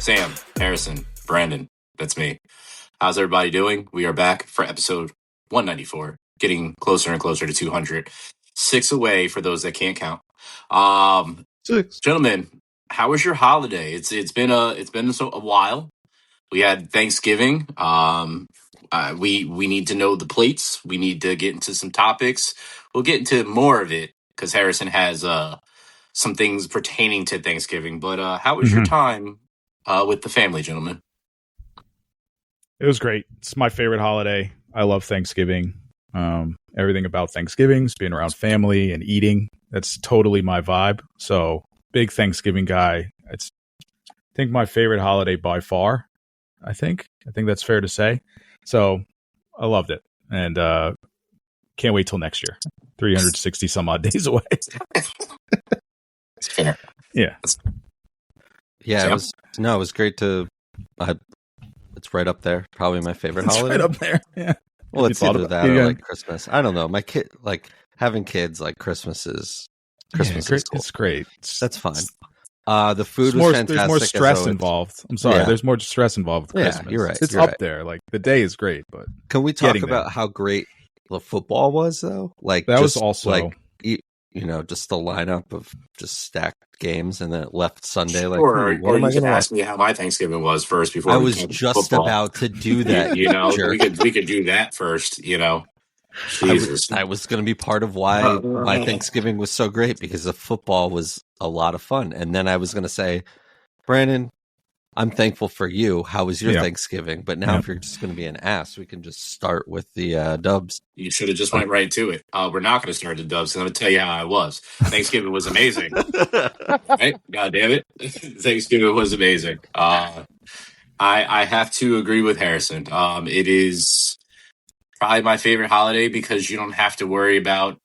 Sam, Harrison, Brandon. That's me. How's everybody doing? We are back for episode 194, getting closer and closer to 200. 6 away for those that can't count. 6. Gentlemen, how was your holiday? It's been a while. We had Thanksgiving. We need to know the plates. We need to get into some topics. We'll get into more of it because Harrison has some things pertaining to Thanksgiving. But how was your time with the family, gentlemen? It was great. It's my favorite holiday. I love Thanksgiving. Everything about Thanksgiving is being around family and eating. That's totally my vibe. So big Thanksgiving guy. It's, I think, my favorite holiday by far. I think that's fair to say. So I loved it, and can't wait till next year. 360 some odd days away. It's fair. Yeah. Yeah, it was great to. It's right up there. Probably my favorite It's holiday. right up there. Yeah. Well, it's either that or yeah. like Christmas. I don't know. My kid, like having kids, like Christmas is cool. It's great. That's fine. The food was fantastic. There's more stress involved. I'm sorry. Yeah. There's more stress involved with Christmas. You're right. It's You're up right. there. Like the day is great, but Can we talk getting about there. how great the football was, though? Like that was just, also like just the lineup of just stacked games, and then it left Sunday. Like, Or what am you I can going to ask me how my Thanksgiving was first before I we was talk just football. about to do that. We could do that first. Jesus. I was going to be part of why my Thanksgiving was so great, because the football was a lot of fun. And then I was going to say, Brandon, I'm thankful for you. How was your Thanksgiving? But now if you're just going to be an ass, we can just start with the Dubs. You should have just went right to it. We're not going to start the Dubs. I'm going to tell you how I was. Thanksgiving was amazing. Right? God damn it. Thanksgiving was amazing. I have to agree with Harrison. It is probably my favorite holiday because you don't have to worry about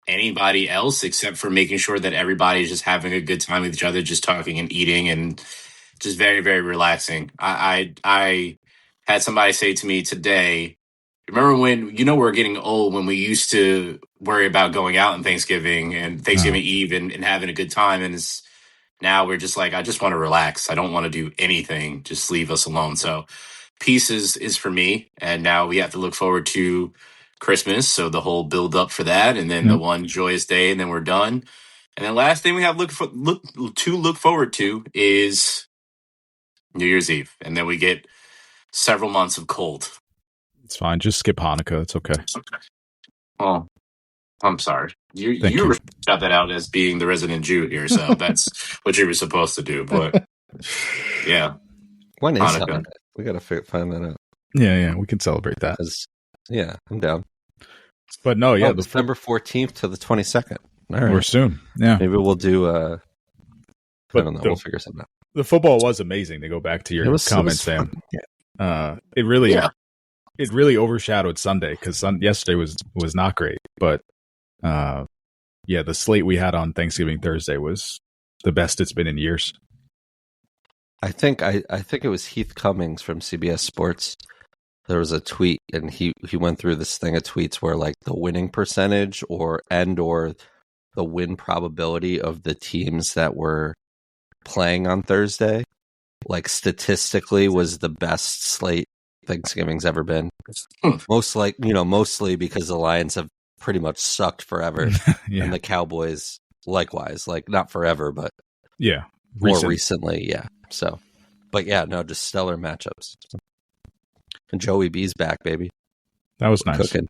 anybody else except for making sure that everybody's just having a good time with each other, just talking and eating, and just very, very relaxing. I had somebody say to me today, remember when, we're getting old, when we used to worry about going out on Thanksgiving and Thanksgiving Eve and having a good time. And now we're just like, I just want to relax. I don't want to do anything. Just leave us alone. So peace is for me. And now we have to look forward to Christmas. So the whole build up for that. And then the one joyous day, and then we're done. And then last thing we have look forward to is New Year's Eve. And then we get several months of cold. It's fine. Just skip Hanukkah. It's okay. Oh, I'm sorry. You you. shot that out as being the resident Jew here, so that's what you were supposed to do. But yeah, When is Hanukkah. Hanukkah? We got to find that out. Yeah. We can celebrate that. Yeah, I'm down. But no, yeah. December 14th to the 22nd. All right. We're soon. Yeah. Maybe we'll do, I But don't know. We'll figure something out. The football was amazing, to go back to your comments, Sam. It really overshadowed Sunday, because yesterday was not great. But the slate we had on Thanksgiving Thursday was the best it's been in years. I think it was Heath Cummings from CBS Sports. There was a tweet, and he went through this thing of tweets where like the winning percentage or the win probability of the teams that were playing on Thursday, like statistically, was the best slate Thanksgiving's ever been. Mostly because the Lions have pretty much sucked forever, and the Cowboys likewise, like not forever, but more recently, So, but just stellar matchups. And Joey B's back, baby. That was nice. Cooking.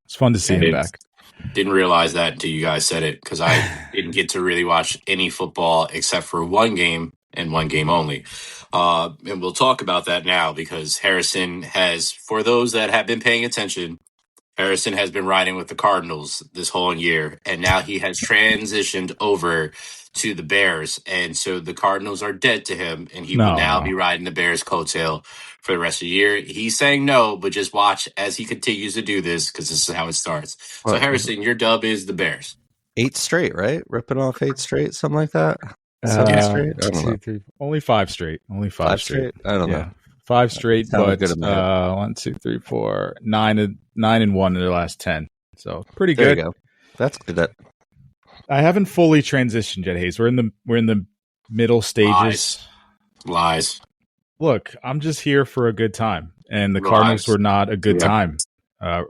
It's fun to see him back. Didn't realize that until you guys said it, because I didn't get to really watch any football except for one game and one game only. And we'll talk about that now, because Harrison has, for those that have been paying attention, Harrison has been riding with the Cardinals this whole year, and now he has transitioned over to the Bears, and so the Cardinals are dead to him, and he will now be riding the Bears' coattail for the rest of the year. He's saying no, but just watch as he continues to do this, because this is how it starts. So, Harrison, your dub is the Bears. 8 straight, right? Ripping off 8 straight, something like that. 7 straight? I don't know. Only 5 straight. Only 5 straight. I don't know. 5 straight, but 1, 2, 3, 4, 9 and 1 in their last 10. So pretty good. There you go. That's good. I haven't fully transitioned yet, Hayes. We're in the middle stages. Lies. Look, I'm just here for a good time, and the Lies. Cardinals were not a good Yeah. time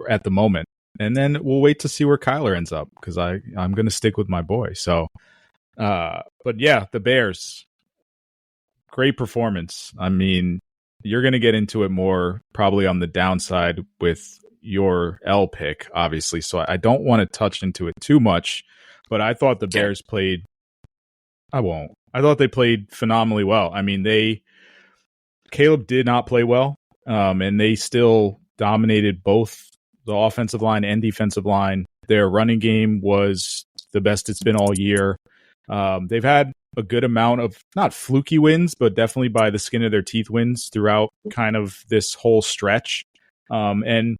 at the moment. And then we'll wait to see where Kyler ends up because I'm going to stick with my boy. So, but yeah, the Bears, great performance. I mean, you're going to get into it more probably on the downside with your L pick, obviously. So I don't want to touch into it too much, but I thought the Bears played. I won't. I thought they played phenomenally well. I mean, Caleb did not play well, and they still dominated both the offensive line and defensive line. Their running game was the best it's been all year. They've had a good amount of not fluky wins, but definitely by the skin of their teeth wins throughout kind of this whole stretch. And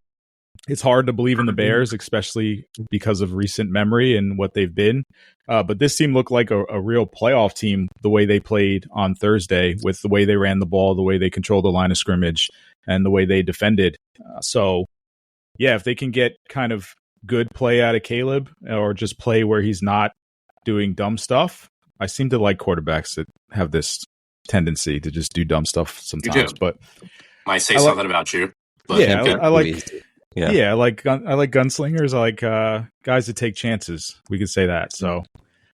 it's hard to believe in the Bears, especially because of recent memory and what they've been. But this team looked like a real playoff team the way they played on Thursday, with the way they ran the ball, the way they controlled the line of scrimmage, and the way they defended. So, yeah, if they can get kind of good play out of Caleb, or just play where he's not doing dumb stuff. I seem to like quarterbacks that have this tendency to just do dumb stuff sometimes. But might say something about you. But yeah, I like. Yeah, I like gunslingers. I like guys that take chances. We could say that. So,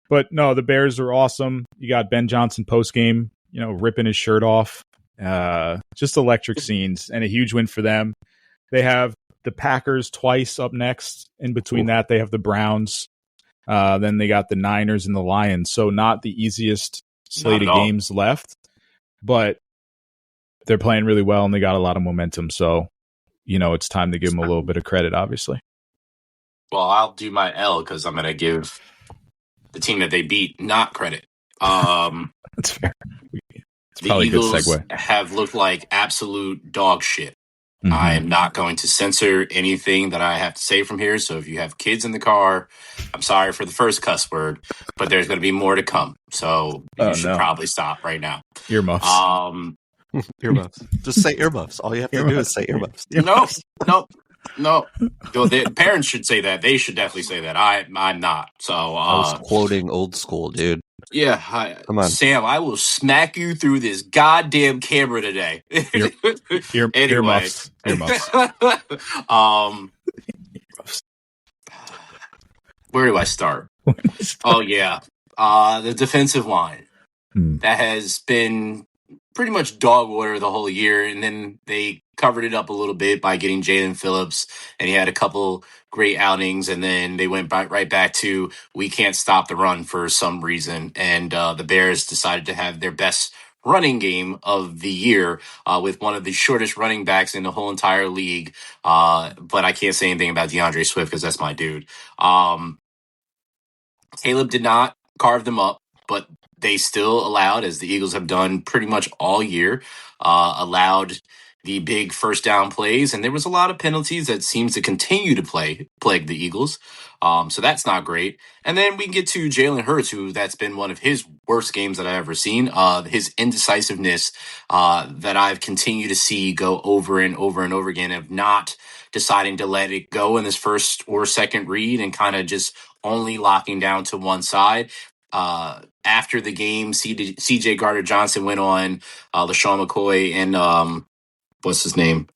but no, the Bears are awesome. You got Ben Johnson post game, ripping his shirt off. Just electric scenes, and a huge win for them. They have the Packers twice up next. In between that, they have the Browns. Then they got the Niners and the Lions. So not the easiest slate of games left, but they're playing really well and they got a lot of momentum. So, it's time to give them a little bit of credit, obviously. Well, I'll do my L because I'm going to give the team that they beat not credit. That's fair. It's the Eagles have looked like absolute dog shit. Mm-hmm. I am not going to censor anything that I have to say from here. So if you have kids in the car, I'm sorry for the first cuss word, but there's going to be more to come. So you should probably stop right now. Earmuffs. Earmuffs. Just say earmuffs. All you have to do is say earmuffs. No. The parents should say that. They should definitely say that. I'm not. So I was quoting old school, dude. Yeah, come on, Sam. I will smack you through this goddamn camera today. Earmuffs. Where do I start? Oh yeah, the defensive line that has been pretty much dog water the whole year, and then they covered it up a little bit by getting Jalen Phillips, and he had a couple great outings, and then they went right back to we can't stop the run for some reason, and the Bears decided to have their best running game of the year with one of the shortest running backs in the whole entire league, but I can't say anything about DeAndre Swift because that's my dude. Caleb did not carve them up, but they still allowed, as the Eagles have done pretty much all year, allowed the big first down plays. And there was a lot of penalties that seems to continue to plague the Eagles. So that's not great. And then we can get to Jalen Hurts, who that's been one of his worst games that I've ever seen. His indecisiveness that I've continued to see go over and over and over again of not deciding to let it go in this first or second read and kind of just only locking down to one side. After the game, CJ Gardner-Johnson went on LaShawn McCoy and what's his name?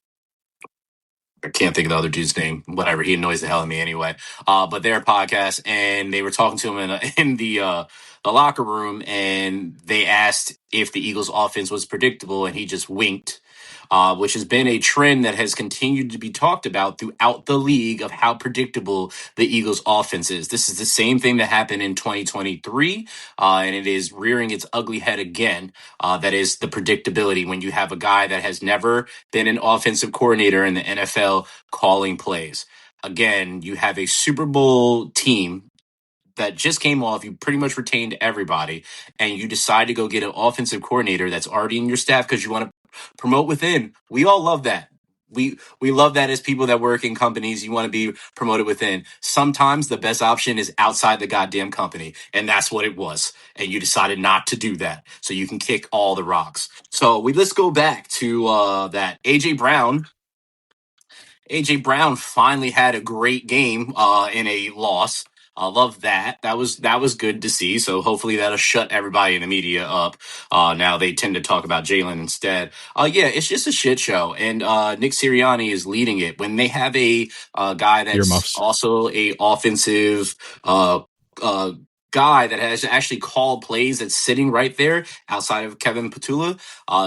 I can't think of the other dude's name. Whatever, he annoys the hell out of me anyway. But their podcast, and they were talking to him in the locker room, and they asked if the Eagles' offense was predictable, and he just winked. Which has been a trend that has continued to be talked about throughout the league of how predictable the Eagles' offense is. This is the same thing that happened in 2023, and it is rearing its ugly head again. That is the predictability when you have a guy that has never been an offensive coordinator in the NFL calling plays. Again, you have a Super Bowl team that just came off, you pretty much retained everybody, and you decide to go get an offensive coordinator that's already in your staff because you want to promote within. We all love that. We love that as people that work in companies. You want to be promoted within. Sometimes the best option is outside the goddamn company, and that's what it was. And you decided not to do that, so you can kick all the rocks. So let's go back to that AJ Brown. AJ Brown finally had a great game in a loss. I love that. That was good to see. So hopefully that'll shut everybody in the media up. Now they tend to talk about Jalen instead. Yeah, it's just a shit show, and Nick Sirianni is leading it. When they have a guy that's Earmuffs. also a offensive uh, uh, guy that has actually called plays that's sitting right there outside of Kevin Petula.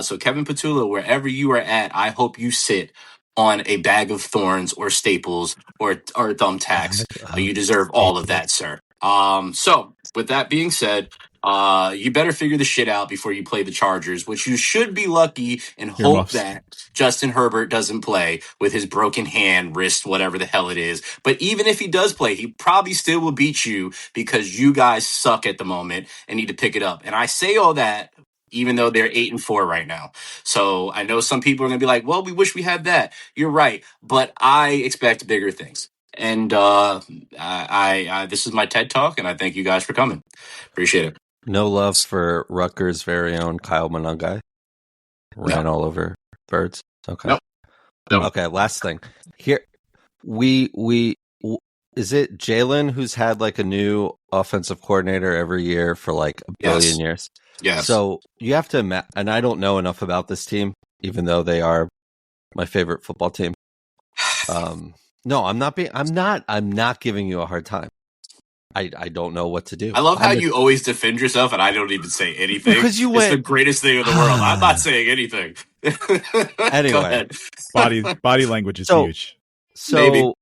So Kevin Petula, wherever you are at, I hope you sit on a bag of thorns or staples or thumbtacks. You deserve all of that, sir. So with that being said, you better figure the shit out before you play the Chargers, which you should be lucky and hope Earmuffs. that Justin Herbert doesn't play with his broken hand, wrist, whatever the hell it is. But even if he does play, he probably still will beat you because you guys suck at the moment and need to pick it up. And I say all that even though they're 8-4 right now. So I know some people are going to be like, well, we wish we had that. You're right. But I expect bigger things. And I this is my TED Talk, and I thank you guys for coming. Appreciate it. No love for Rutgers' very own Kyle Monangai. Ran all over birds. Okay. Nope. Okay, last thing. Here is it Jalen who's had like a new offensive coordinator every year for like a billion years? Yes. So you have to imagine, and I don't know enough about this team, even though they are my favorite football team. No, I'm not giving you a hard time. I don't know what to do. I love how you always defend yourself, and I don't even say anything. Because you it's the greatest thing in the world. I'm not saying anything. Anyway, body language is huge. So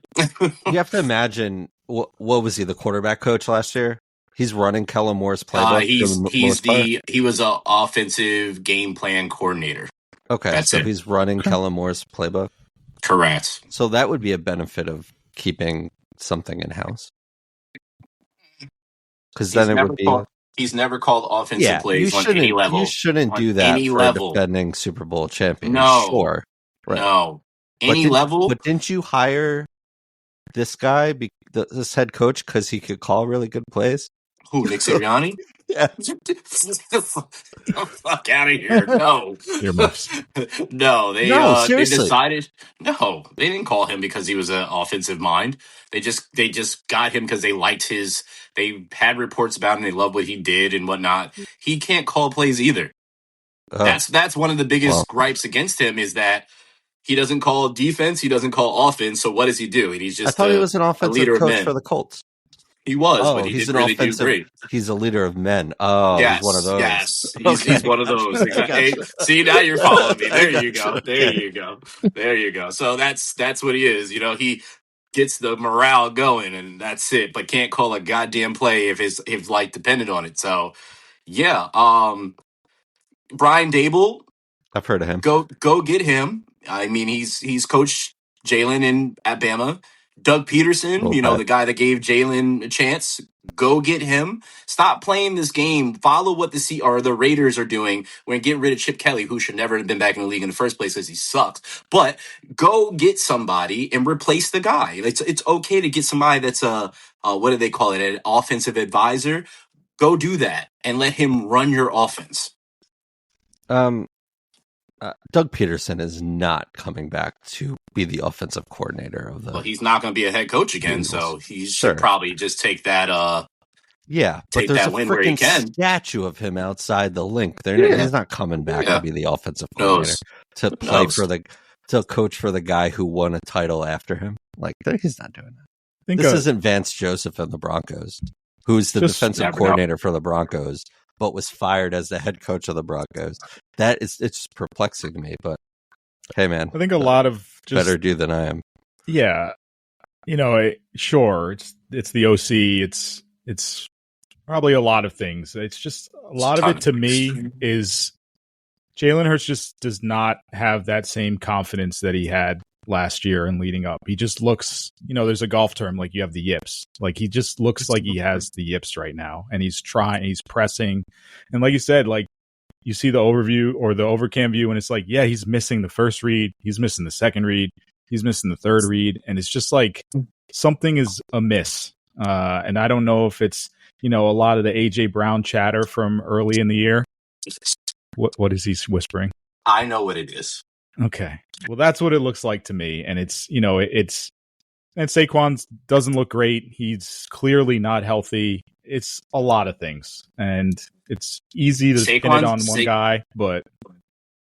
you have to imagine what was he, the quarterback coach last year? He's running Kellen Moore's playbook. He was an offensive game plan coordinator. Okay, that's so it. He's running Kellen Moore's playbook. Correct. So that would be a benefit of keeping something in house. Because then it would be. He's never called offensive plays on any level. You shouldn't do that for a defending Super Bowl champion. No, sure, right. No, level. But didn't you hire this guy, this head coach, because he could call really good plays? Who, Nick Sirianni? Yeah. Fuck out of here. No. Earmuffs. No, seriously. They decided. No, they didn't call him because he was an offensive mind. They just got him because they liked they had reports about him. They loved what he did and whatnot. He can't call plays either. That's one of the biggest gripes against him is that he doesn't call defense. He doesn't call offense. So what does he do? He's just I thought he was an offensive coach for the Colts. He was, but he didn't really do great. He's a leader of men. Oh, yes, he's one of those. Yes, he's one of those. Exactly. See, now you're following me. There you go. There you go. There you go. So that's what he is. He gets the morale going, and that's it. But can't call a goddamn play if his life depended on it. So, yeah. Brian Dable. I've heard of him. Go get him. I mean, he's coached Jalen in Alabama. Doug Peterson, the guy that gave Jalen a chance. Go get him. Stop playing this game. Follow what the Raiders are doing. We're getting rid of Chip Kelly, who should never have been back in the league in the first place because he sucks. But go get somebody and replace the guy. It's okay to get somebody that's what do they call it? An offensive advisor. Go do that and let him run your offense. Doug Peterson is not coming back to be the offensive coordinator of the. Well, he's not going to be a head coach again, Eagles. So he should probably just take that. Yeah, take but there's that win where he can. Statue of him outside the link. He's not coming back to be the offensive coordinator to play to coach for the guy who won a title after him. Like he's not doing that. This isn't Vance Joseph and the Broncos, who's the defensive coordinator for the Broncos, but was fired as the head coach of the Broncos. It's perplexing to me, but hey, man, I think a lot of better do than I am. Yeah, sure, it's the OC. It's probably a lot of things. It's just a lot of it to me is Jalen Hurts just does not have that same confidence that he had last year and leading up. He just looks, there's a golf term, like you have the yips. Like he just looks like he has the yips right now, and he's pressing. And like you said, like you see the overview or the overcam view, and it's like, yeah, he's missing the first read. He's missing the second read. He's missing the third read. And it's just like something is amiss. And I don't know if it's, a lot of the AJ Brown chatter from early in the year. What is he whispering? I know what it is. Okay. Well, that's what it looks like to me. And it's, And Saquon doesn't look great. He's clearly not healthy. It's a lot of things, and it's easy to pin it on one guy, but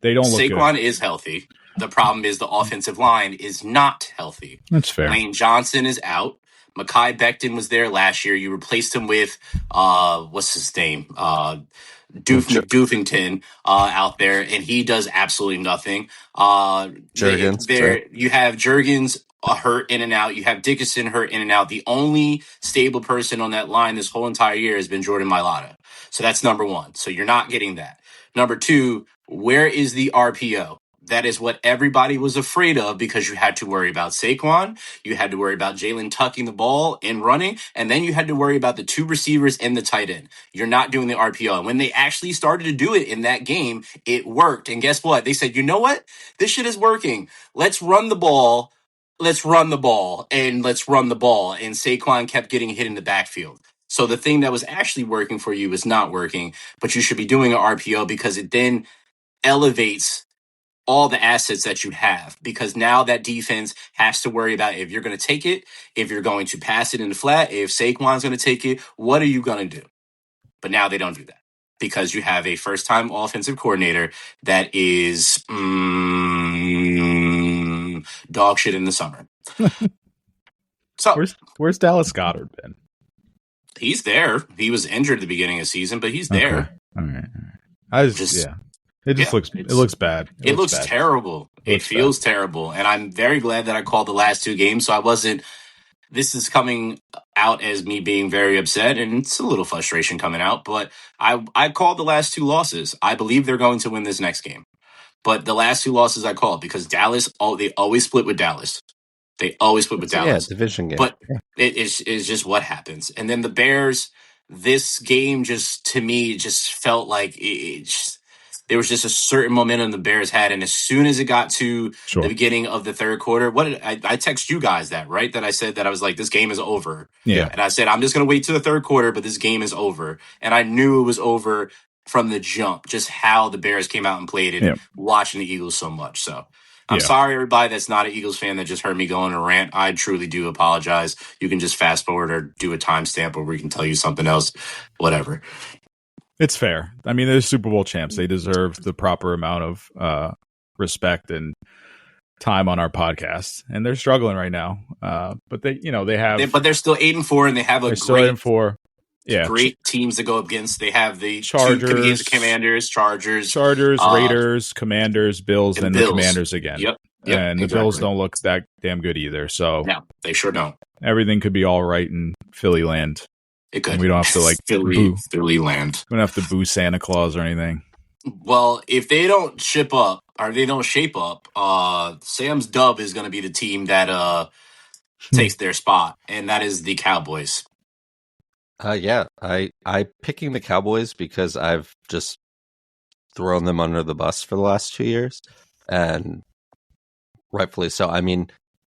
they don't look good. Saquon is healthy. The problem is the offensive line is not healthy. That's fair. Lane Johnson is out. Mekhi Becton was there last year. You replaced him with what's his name? Doofington out there, and he does absolutely nothing. You have Juergens hurt in and out. You have Dickinson hurt in and out. The only stable person on that line this whole entire year has been Jordan Mailata. So that's number one. So you're not getting that. Number two, where is the RPO? That is what everybody was afraid of because you had to worry about Saquon. You had to worry about Jalen tucking the ball and running. And then you had to worry about the two receivers and the tight end. You're not doing the RPO. And when they actually started to do it in that game, it worked. And guess what? They said, you know what? This shit is working. Let's run the ball. Let's run the ball. And let's run the ball. And Saquon kept getting hit in the backfield. So the thing that was actually working for you is not working. But you should be doing an RPO because it then elevates all the assets that you have, because now that defense has to worry about if you're going to take it, if you're going to pass it in the flat, if Saquon's going to take it, what are you going to do? But now they don't do that because you have a first-time offensive coordinator that is dog shit in the summer. So where's Dallas Goedert been? He's there. He was injured at the beginning of the season, but he's there. Okay. All right. It looks bad. It looks terrible. It feels terrible. And I'm very glad that I called the last two games. So this is coming out as me being very upset, and it's a little frustration coming out, but I called the last two losses. I believe they're going to win this next game. But the last two losses I called because Dallas, they always split with Dallas. Dallas. Yeah, division game. But it's just what happens. And then the Bears, this game to me felt like there was just a certain momentum the Bears had. And as soon as it got to the beginning of the third quarter, I text you guys that, right? That I said that I was like, this game is over. Yeah. And I said, I'm just going to wait to the third quarter, but this game is over. And I knew it was over from the jump, just how the Bears came out and played it, watching the Eagles so much. So I'm sorry, everybody that's not an Eagles fan that just heard me go on a rant. I truly do apologize. You can just fast forward or do a timestamp where we can tell you something else, whatever. It's fair. I mean, they're Super Bowl champs. They deserve the proper amount of respect and time on our podcast, and they're struggling right now. But they have. But they're still 8-4, and they have great 8-4. Yeah, great teams to go up against. They have the Chargers, Commanders, Chargers, Raiders, Commanders, Bills, and the Commanders again. Yep. And the Bills don't look that damn good either. So no, they sure don't. Everything could be all right in Philly land. It could. And we don't have to Philly land. We don't have to boo Santa Claus or anything. Well, if they don't shape up, Sam's Dub is going to be the team that takes their spot, and that is the Cowboys. I picking the Cowboys because I've just thrown them under the bus for the last 2 years, and rightfully so. I mean,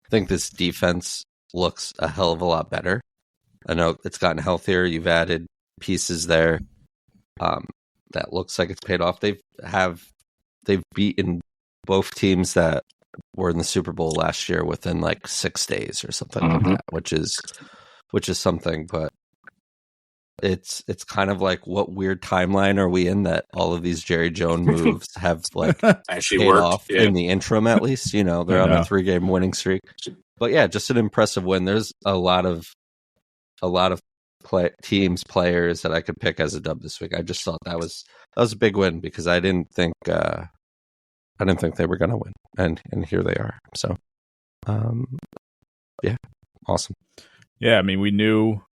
I think this defense looks a hell of a lot better. I know it's gotten healthier. You've added pieces there. That looks like it's paid off. They've beaten both teams that were in the Super Bowl last year within like 6 days or something like that, which is something. But it's kind of like, what weird timeline are we in that all of these Jerry Jones moves have like actually paid worked off in the interim at least? They're on a 3-game winning streak. But yeah, just an impressive win. There's a lot of players that I could pick as a dub this week. I just thought that was a big win because I didn't think they were going to win, and here they are. So, yeah, awesome. Yeah, I mean, we knew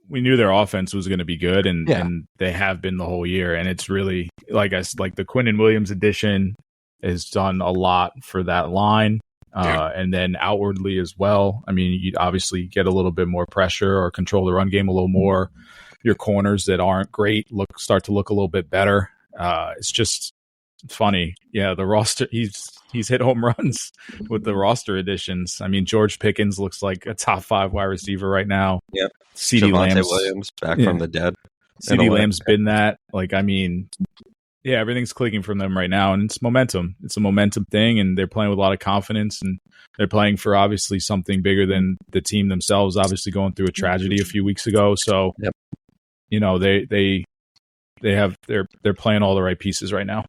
their offense was going to be good, and they have been the whole year. And it's really like the Quinnen Williams addition has done a lot for that line. And then outwardly as well. I mean, you obviously get a little bit more pressure or control the run game a little more. Your corners that aren't great start to look a little bit better. It's just funny. Yeah, the roster, he's hit home runs with the roster additions. I mean, George Pickens looks like a top 5 wide receiver right now. Yep. CeeDee Lamb's Williams back from the dead. CeeDee Lamb's been that. Like, I mean, Yeah, everything's clicking from them right now, and it's momentum. It's a momentum thing, and they're playing with a lot of confidence, and they're playing for obviously something bigger than the team themselves. Obviously, going through a tragedy a few weeks ago, so Yep. you know they're playing all the right pieces right now.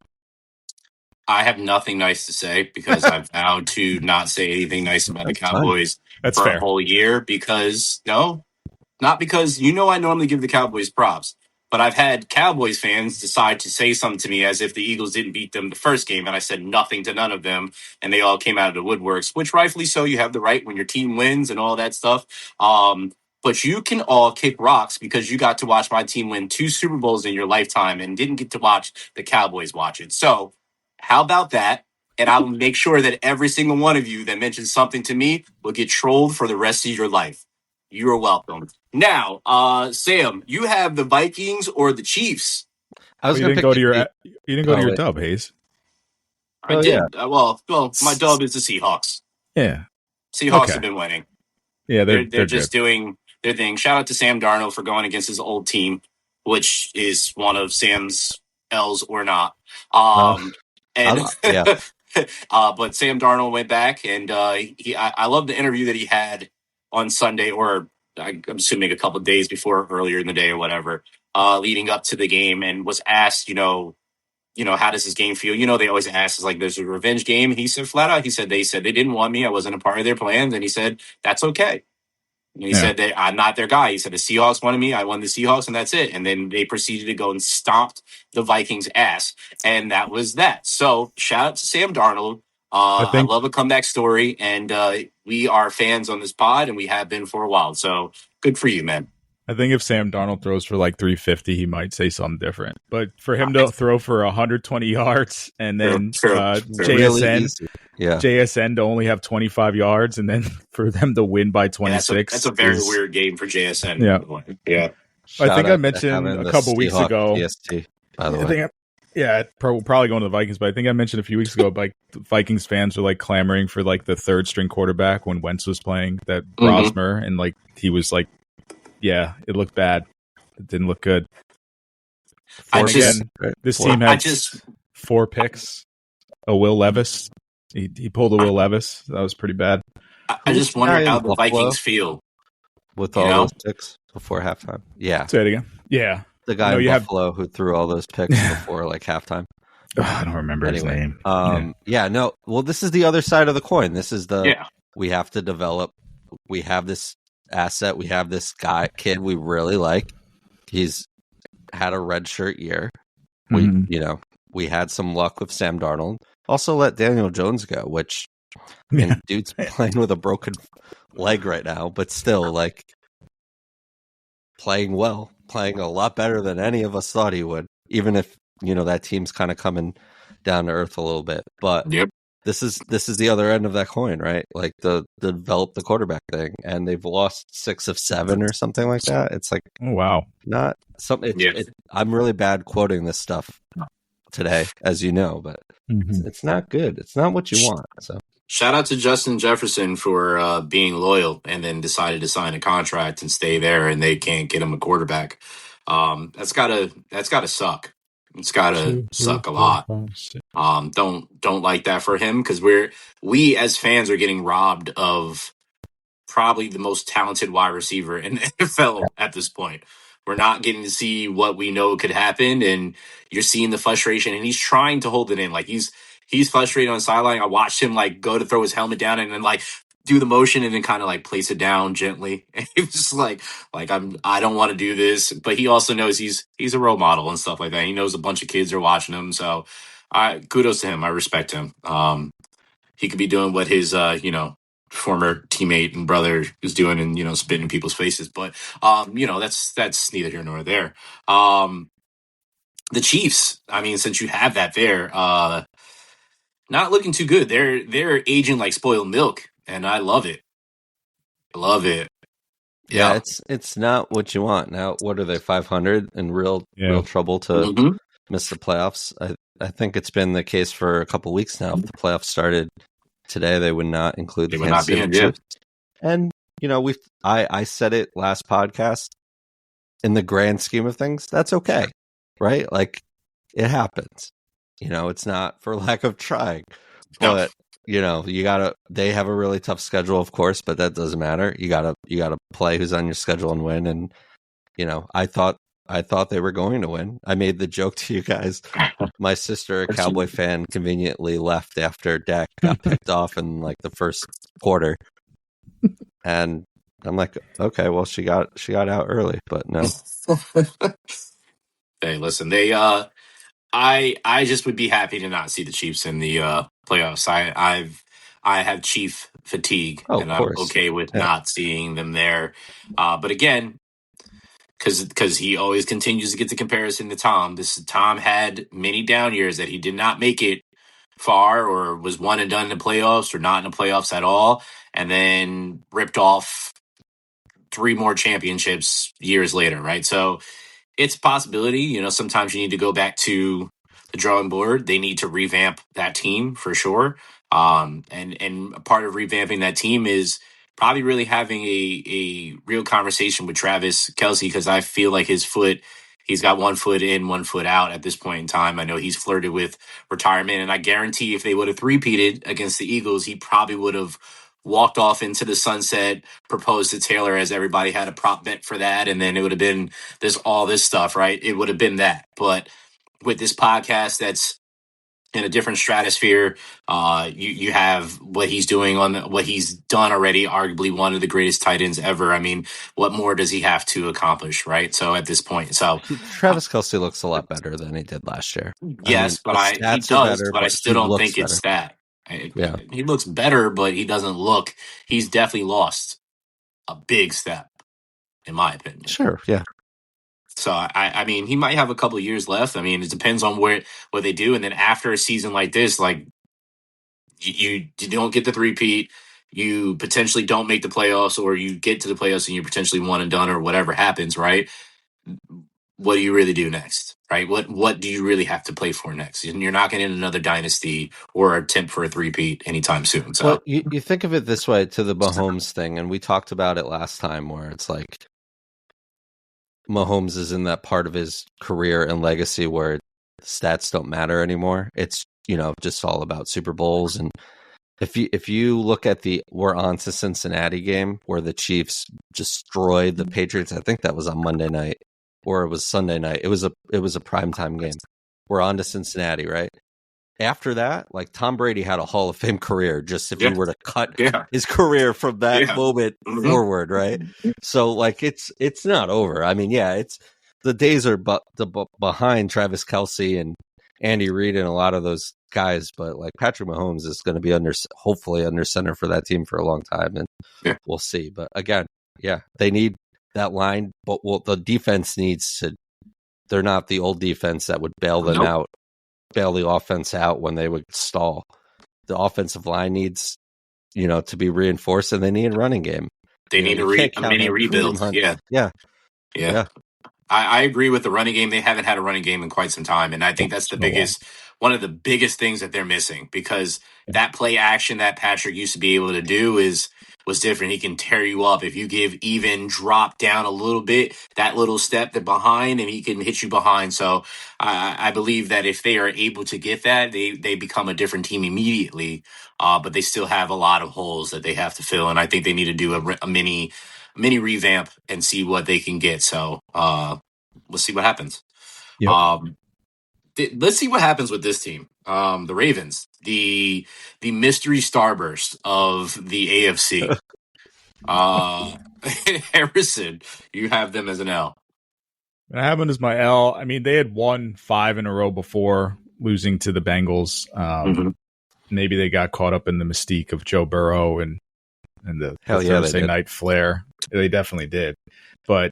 I have nothing nice to say because I've vowed to not say anything nice about the Cowboys That's for fair. a whole year because not because I normally give the Cowboys props, but I've had Cowboys fans decide to say something to me as if the Eagles didn't beat them the first game, and I said nothing to none of them, and they all came out of the woodworks, which rightfully so. You have the right when your team wins and all that stuff. But you can all kick rocks because you got to watch my team win 2 Super Bowls in your lifetime and didn't get to watch the Cowboys watch it. So how about that? And I will make sure that every single one of you that mentions something to me will get trolled for the rest of your life. You are welcome. Now, Sam, you have the Vikings or the Chiefs? I was You going didn't to go pick to your the you didn't go to your wait. dub, Hayes. I Oh, did. Well, my dub is the Seahawks. Yeah. Seahawks Okay. have been winning. Yeah, They're they're just good. doing their thing. Shout out to Sam Darnold for going against his old team, which is one of Sam's L's or not. And yeah. but Sam Darnold went back, and I love the interview that he had on Sunday, or I'm assuming a couple of days before, earlier in the day or whatever, leading up to the game, and was asked, how does this game feel? They always ask, is like, there's a revenge game. He said flat out, they said they didn't want me. I wasn't a part of their plans. And he said, that's okay. And he said that I'm not their guy. He said the Seahawks wanted me. I won the Seahawks, and that's it. And then they proceeded to go and stomped the Vikings' ass. And that was that. So shout out to Sam Darnold. I love a comeback story. And we are fans on this pod, and we have been for a while. So good for you, man. I think if Sam Darnold throws for like 350, he might say something different. But for him to throw for 120 yards and then JSN to only have 25 yards, and then for them to win by 26, that's a very weird game for JSN. Yeah. I think I mentioned a couple weeks ago. PST, by the way. Probably going to the Vikings, but I think I mentioned a few weeks ago, like Vikings fans were like clamoring for like the third string quarterback when Wentz was playing, that Brosmer, and like he was like, yeah, it looked bad. It didn't look good. This team had 4 picks. A Will Levis. He pulled a Will Levis. That was pretty bad. I just wonder how the Vikings feel with all those picks before halftime. Yeah. Say it again. Yeah. The guy in Buffalo who threw all those picks before like halftime. I don't remember his name. Well, this is the other side of the coin. This is we have to develop. We have this asset. We have this kid we really like. He's had a redshirt year. We had some luck with Sam Darnold. Also let Daniel Jones go, which dude's playing with a broken leg right now, but still like playing well, playing a lot better than any of us thought he would, even if, that team's kind of coming down to earth a little bit. But this is the other end of that coin, right? Like the develop the quarterback thing, and they've lost 6 of 7 or something like that. It's like, oh wow, not something. I'm really bad quoting this stuff today, as you know, but it's not good. It's not what you want. So shout out to Justin Jefferson for being loyal and then decided to sign a contract and stay there, and they can't get him a quarterback. That's gotta suck. It's gotta suck a lot. Don't like that for him, because we as fans are getting robbed of probably the most talented wide receiver in the NFL at this point. We're not getting to see what we know could happen, and you're seeing the frustration, and he's trying to hold it in. Like he's frustrated on the sideline. I watched him like go to throw his helmet down and then like do the motion and then kind of like place it down gently. And he was just like I don't want to do this, but he also knows he's a role model and stuff like that. He knows a bunch of kids are watching him, so kudos to him. I respect him. He could be doing what his former teammate and brother is doing and spitting in people's faces, but that's neither here nor there. The Chiefs, I mean, since you have that there, not looking too good. They're aging like spoiled milk, and I love it. Yeah, it's not what you want. Now, what are they, 500 in real trouble to miss the playoffs? I think it's been the case for a couple weeks now. If the playoffs started today, they would not include the Kansas City Chiefs. And I said it last podcast. In the grand scheme of things, that's okay, right? Like it happens. It's not for lack of trying, No. but they have a really tough schedule, of course, but that doesn't matter. You gotta play who's on your schedule and win. And, I thought they were going to win. I made the joke to you guys. My sister, a Cowboy fan, conveniently left after Dak got picked off in like the first quarter. And I'm like, okay, well, she got out early, but no. Hey, listen, I just would be happy to not see the Chiefs in the playoffs. I have Chief fatigue, Oh, and of I'm course. okay with Yeah. not seeing them there. But again, because he always continues to get the comparison to Tom. Tom had many down years that he did not make it far, or was one and done in the playoffs, or not in the playoffs at all, and then ripped off 3 more championships years later, right? So it's a possibility. Sometimes you need to go back to the drawing board. They need to revamp that team for sure. And part of revamping that team is probably really having a real conversation with Travis Kelce, because I feel like he's got 1 foot in, 1 foot out at this point in time. I know he's flirted with retirement, and I guarantee if they would have three-peated against the Eagles, he probably would have walked off into the sunset, proposed to Taylor, as everybody had a prop bet for that, and then it would have been all this stuff, right? It would have been that. But with this podcast that's in a different stratosphere, you have what he's doing what he's done already, arguably one of the greatest tight ends ever. I mean, what more does he have to accomplish, right? So at this point, Travis Kelce looks a lot better than he did last year. Yes, the he stats are does, better, but I but still he don't looks think better. it's that. Yeah. He looks better, but he doesn't look. He's definitely lost a big step, in my opinion. Sure, yeah. So I mean, he might have a couple of years left. I mean, it depends on what they do, and then after a season like this, like you don't get the three-peat, you potentially don't make the playoffs, or you get to the playoffs and you're potentially one and done, or whatever happens, right? What do you really do next, right? What do you really have to play for next? And you're not getting another dynasty or attempt for a three-peat anytime soon. So, well, you think of it this way, to the Mahomes thing, and we talked about it last time, where it's like Mahomes is in that part of his career and legacy where stats don't matter anymore. It's just all about Super Bowls. And if you look at we're on to Cincinnati game where the Chiefs destroyed the Patriots, I think that was on Monday night, or it was Sunday night. It was a primetime game. We're on to Cincinnati, right? After that, like, Tom Brady had a Hall of Fame career, just if you were to cut his career from that moment forward, right? So, like, it's not over. I mean, yeah, it's the days are behind Travis Kelce and Andy Reid and a lot of those guys, but like Patrick Mahomes is going to be hopefully under center for that team for a long time, and we'll see. But again, yeah, they need that line, but the defense needs to. They're not the old defense that would bail them out. Bail the offense out when they would stall. The offensive line needs, to be reinforced, and they need a running game. They need a mini rebuild. Yeah. I agree with the running game. They haven't had a running game in quite some time, and I think that's one of the biggest things that they're missing, because that play action that Patrick used to be able to do was different. He can tear you up if you even drop down a little bit, that little step behind, and he can hit you behind. So I believe that if they are able to get that, they become a different team immediately. But they still have a lot of holes that they have to fill, and I think they need to do a mini revamp and see what they can get. So we'll see what happens. Yep. Let's see what happens with this team. The Ravens, the mystery starburst of the AFC. Harrison, you have them as an L. I have them as my L. I mean, they had won 5 in a row before losing to the Bengals. Maybe they got caught up in the mystique of Joe Burrow and the Thursday night flair. They definitely did. But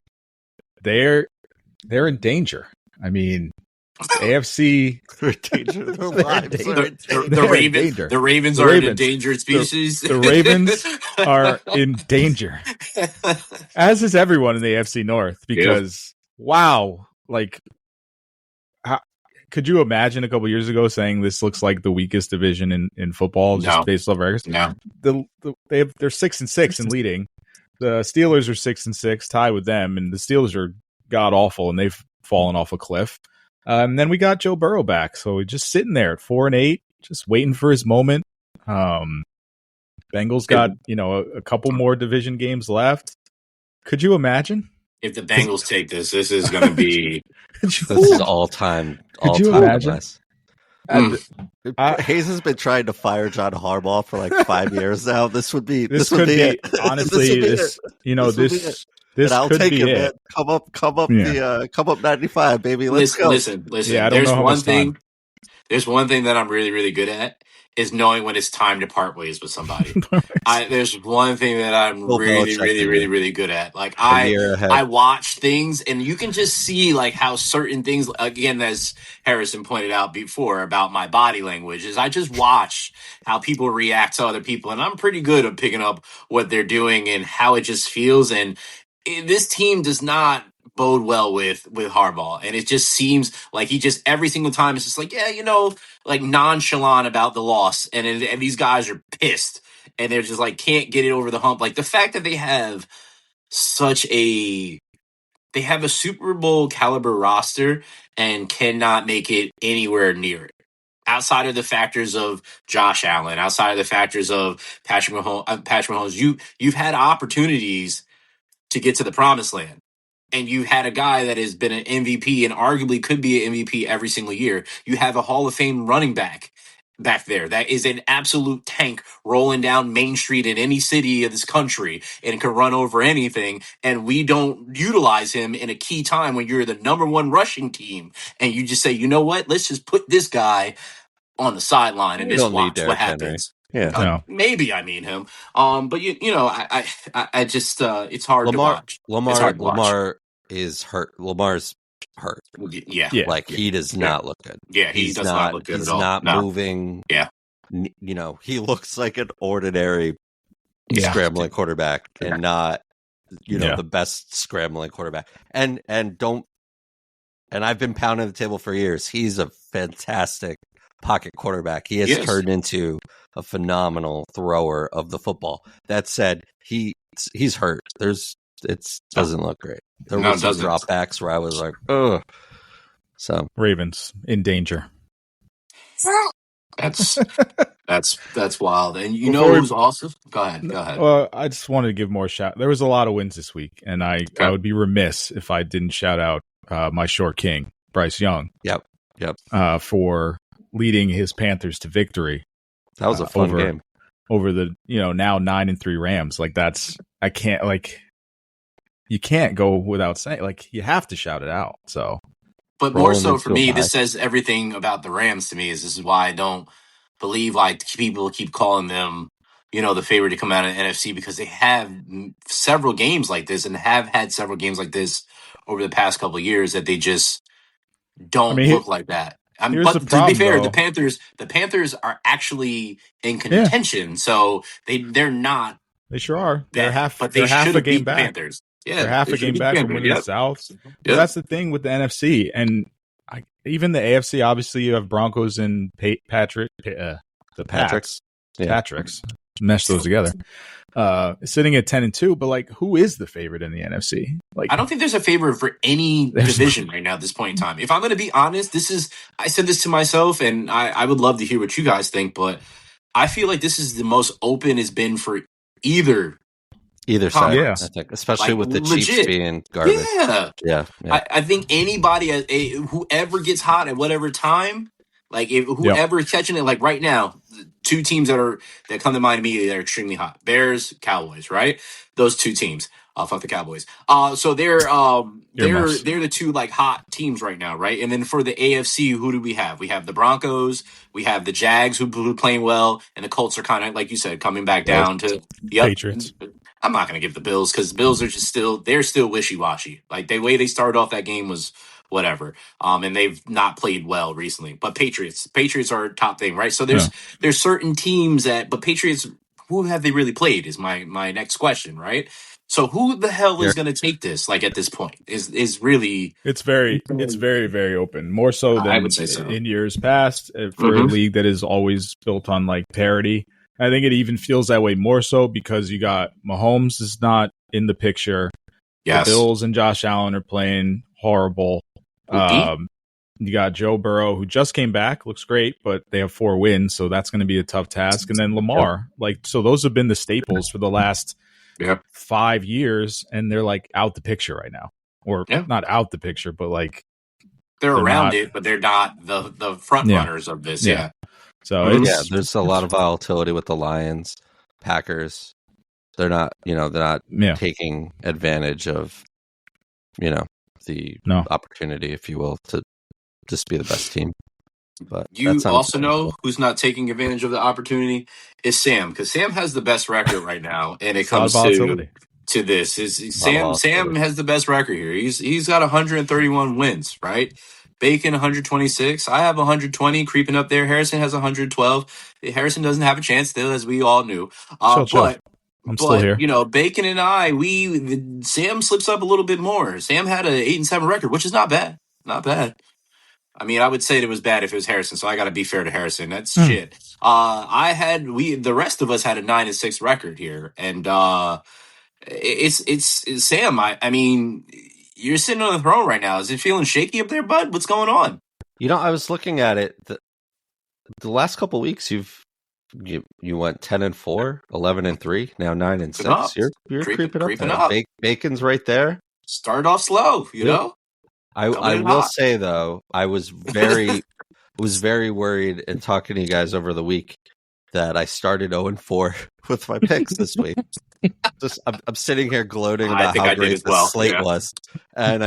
they're in danger. I mean, AFC. The Ravens are an endangered species. The Ravens are in danger, as is everyone in the AFC North. Because wow, like, could you imagine a couple years ago saying this looks like the weakest division in football, just based off records? No, they're 6-6 and leading. The Steelers are 6-6, tied with them, and the Steelers are god awful, and they've fallen off a cliff. And then we got Joe Burrow back, so we're just sitting there at 4-8, just waiting for his moment. Bengals got a couple more division games left. Could you imagine if the Bengals take this is going to be this is all time. Could you imagine? Hayes has been trying to fire John Harbaugh for like 5 years now. This would be it. Honestly, this I'll could take be it, it. man. Come up 95, baby. Let's go. Listen. Yeah, I don't know how much time. There's one thing that I'm really, really good at is knowing when it's time to part ways with somebody. There's one thing that I'm really, really, really, really good at. Like I watch things and you can just see like how certain things, again, as Harrison pointed out before about my body language, is I just watch how people react to other people. And I'm pretty good at picking up what they're doing and how it just feels. And this team does not bode well with Harbaugh, and it just seems like he just every single time it's just like like nonchalant about the loss, and these guys are pissed and they're just like can't get it over the hump. Like the fact that they have a Super Bowl caliber roster and cannot make it anywhere near it. Outside of the factors of Josh Allen, outside of the factors of Patrick Mahomes, you've had opportunities to get to the promised land. And you had a guy that has been an MVP and arguably could be an MVP every single year. You have a Hall of Fame running back there that is an absolute tank rolling down Main Street in any city of this country and can run over anything. And we don't utilize him in a key time when you're the number one rushing team. And you just say, you know what? Let's just put this guy on the sideline and just watch what happens. Maybe I mean him. But I just it's hard to watch. Lamar is hurt. Lamar's hurt. Yeah. Like he does not look good. Yeah, he does not look good at all. He's not moving. Yeah. He looks like an ordinary scrambling quarterback and not the best scrambling quarterback. And I've been pounding the table for years. He's a fantastic pocket quarterback. He has turned into a phenomenal thrower of the football. That said, he's hurt. It doesn't look great. There were some dropbacks where I was like, ugh. So Ravens in danger. That's wild. And who's awesome? Go ahead. Well, I just wanted to give more shout. There was a lot of wins this week, and I would be remiss if I didn't shout out my short king, Bryce Young. Yep. For leading his Panthers to victory. That was a fun game. Over the now 9-3 Rams. Like you can't go without saying, like, you have to shout it out. So, but more so for me, this says everything about the Rams to me. This is why I don't believe like people keep calling them, the favorite to come out of the NFC, because they have several games like this and have had several games like this over the past couple of years that they just don't look like that. But to be fair, the Panthers are actually in contention, so they're not. They sure are. They're half a game back. Panthers. Yeah, they're half a game back from winning the South. But that's the thing with the NFC, and even the AFC. Obviously, you have Broncos and Patricks. Mesh those together. Sitting at 10-2, but like, who is the favorite in the NFC? Like, I don't think there's a favorite for any division right now at this point in time. If I'm going to be honest, I said this to myself, and I would love to hear what you guys think, but I feel like this is the most open it's been for either side. Yeah, I think, especially with the Chiefs being garbage. Yeah. I think anybody, whoever gets hot at whatever time, like if whoever is catching it, like right now, two teams that come to mind immediately that are extremely hot: Bears, Cowboys. Right, those two teams. Fuck the Cowboys. So they're the two like hot teams right now, right? And then for the AFC, who do we have? We have the Broncos, we have the Jags who are playing well, and the Colts are kind of, like you said, coming back down to the Patriots. I'm not going to give the Bills because the Bills are just still wishy-washy. Like the way they started off that game was whatever. And they've not played well recently. But Patriots are a top thing, right? So there's certain teams but Patriots, who have they really played is my next question, right? So who the hell is going to take this? Like at this point, is really it's very very open. More so than I would say so. In years past for a league that is always built on like parity. I think it even feels that way more so because you got Mahomes is not in the picture. Yes. The Bills and Josh Allen are playing horrible. You got Joe Burrow, who just came back, looks great, but they have 4 wins, so that's going to be a tough task. And then Lamar, so those have been the staples for the last 5 years, and they're like out the picture right now, or not out the picture, but like they're around it, but they're not the front runners of this. Yeah. So there's a lot of volatility with the Lions, Packers. They're not taking advantage of, the opportunity, if you will, to just be the best team. But you also know who's not taking advantage of the opportunity is Sam, because Sam has the best record right now, and it comes to this. Sam has the best record here. He's got 131 wins, right? Bacon 126. I have 120 creeping up there. Harrison has 112. Harrison doesn't have a chance still, as we all knew. But I'm still here. Bacon and I, Sam slips up a little bit more. Sam had an 8-7 record, which is not bad. Not bad. I mean, I would say it was bad if it was Harrison, so I got to be fair to Harrison. That's shit. The rest of us had a 9-6 record here, and it's Sam. I mean, you're sitting on the throne right now. Is it feeling shaky up there, bud? What's going on? I was looking at it. The last couple of weeks, you went 10-4, 11-3, now 9-6. You're creeping up. Bacon's right there. Started off slow, you know. I will say though, I was very worried in talking to you guys over the week that I started 0-4 with my picks this week. I'm sitting here gloating about how great the slate was, and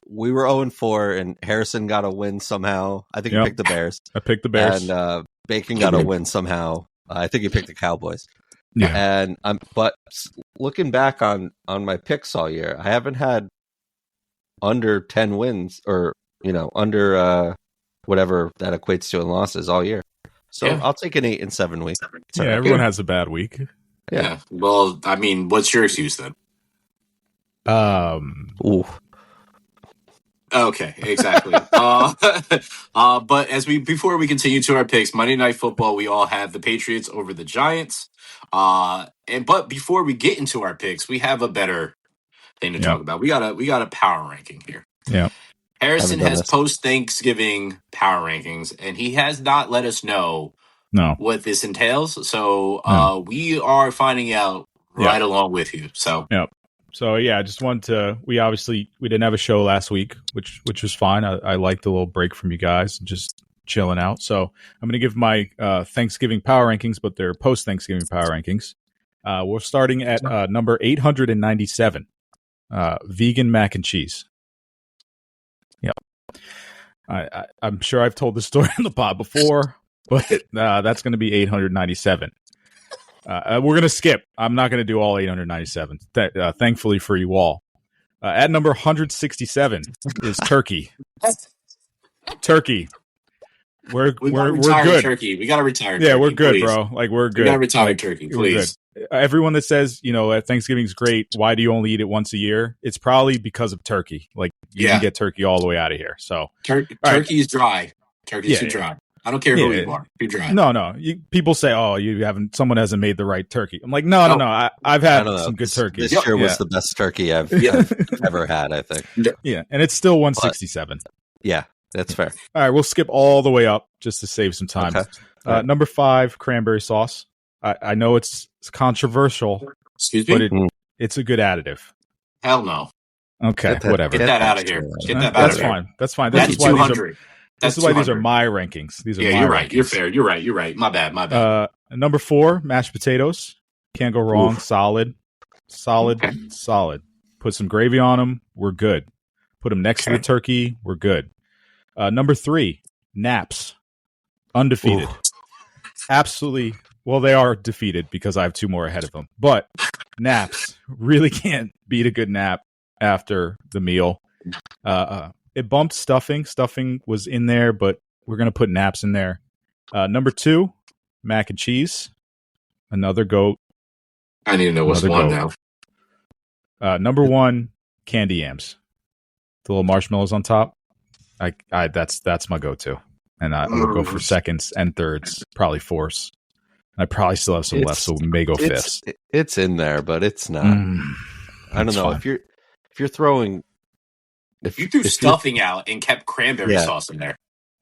we were 0-4, and Harrison got a win somehow. I think he picked the Bears. I picked the Bears, and Bacon got a win somehow. I think he picked the Cowboys. Yeah, and but looking back on my picks all year, I haven't had under 10 wins, or under whatever that equates to in losses all year. So I'll take an 8-7 week. Everyone has a bad week. Yeah. Well, I mean, what's your excuse then? Ooh. Okay, exactly. But before we continue to our picks, Monday Night Football, we all have the Patriots over the Giants. But before we get into our picks, we have a better thing to talk about. We got a power ranking here. Yeah. Harrison has post-Thanksgiving power rankings, and he has not let us know what this entails. So we are finding out right along with you. So I just wanted to. We didn't have a show last week, which was fine. I liked the little break from you guys, just chilling out. So I'm going to give my Thanksgiving power rankings, but they're post-Thanksgiving power rankings. We're starting at number 897, vegan mac and cheese. I'm sure I've told this story in the pod before, but that's going to be 897. We're going to skip. I'm not going to do all 897. Thankfully for you all. At number 167 is turkey. Turkey. We're good. Turkey. We got to retire. Yeah, turkey, we're good, please. bro. Like we're good. We got to retire turkey, please. Everyone that says, Thanksgiving's great, why do you only eat it once a year? It's probably because of turkey. Like, you can get turkey all the way out of here. So turkey's dry. Turkey's too dry. I don't care who you are. You're dry. No. People say, someone hasn't made the right turkey. I'm like, no. I've had some good turkey. This year was the best turkey I've ever had, I think. Yeah, and it's still 167. Yeah, that's fair. All right, we'll skip all the way up just to save some time. Okay. Number 5, cranberry sauce. I know it's controversial. Excuse me? But it's a good additive. Hell no. Okay, whatever. Get that out of here. That's fine. That's fine. That's 200. This is why these are my rankings. These are my you're right. rankings. You're fair. You're right. My bad. Number 4, mashed potatoes. Can't go wrong. Oof. Solid. Put some gravy on them. We're good. Put them next to the turkey. We're good. Number 3, naps. Undefeated. Ooh. Absolutely. Well, they are defeated because I have 2 more ahead of them. But naps really can't beat a good nap after the meal. It bumped stuffing. Stuffing was in there, but we're going to put naps in there. Number 2, mac and cheese. Another goat. I need to know what's one now. Number 1, candy yams. The little marshmallows on top. That's my go-to. And I'm going to go for seconds and thirds, probably fourths. I probably still have some left, so we may go fifths. It's in there, but it's not. I don't know. Fine. If you're throwing You threw if stuffing out and kept cranberry Yeah. sauce in there.